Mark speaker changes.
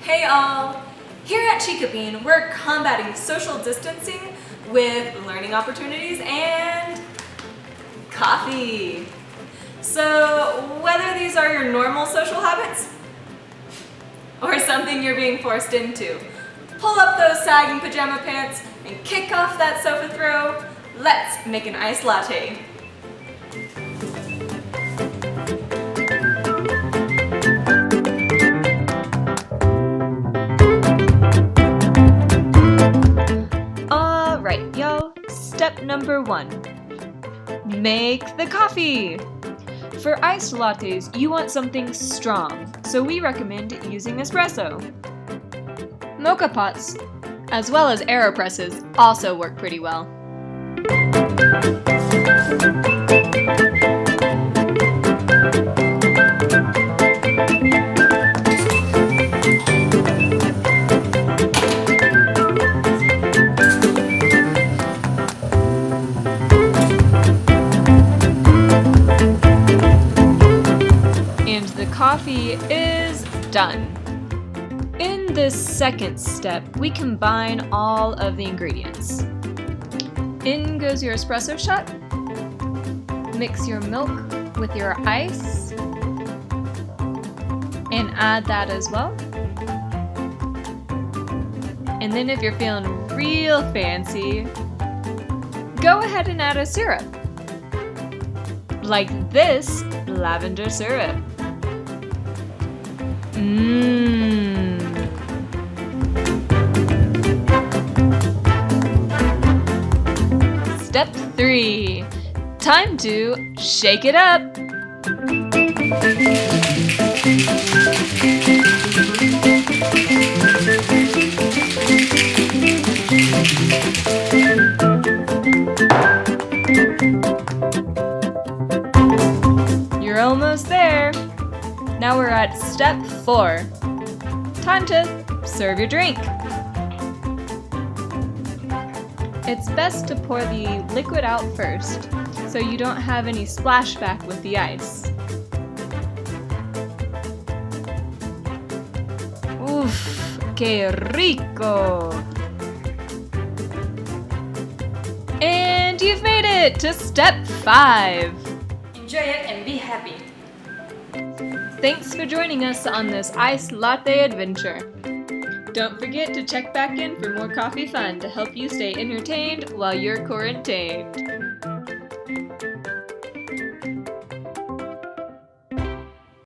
Speaker 1: Hey all! Here at Chica Bean, we're combating social distancing with learning opportunities and coffee. So whether these are your normal social habits or something you're being forced into, pull up those sagging pajama pants and kick off that sofa throw. Let's make an iced latte. Alright, y'all. Step number 1. Make the coffee. For iced lattes, you want something strong, so we recommend using espresso. Mocha pots, as well as AeroPresses, also work pretty well. And the coffee is done. In this second step, we combine all of the ingredients. In goes your espresso shot. Mix your milk with your ice and add that as well. And then if you're feeling real fancy, go ahead and add a syrup. Like this lavender syrup. Step 3. Time to shake it up. You're almost there. Now we're at step 4. Time to serve your drink. It's best to pour the liquid out first, so you don't have any splashback with the ice. Oof, que rico! And you've made it to step 5.
Speaker 2: Enjoy it and be happy.
Speaker 1: Thanks for joining us on this iced latte adventure. Don't forget to check back in for more coffee fun to help you stay entertained while you're quarantined.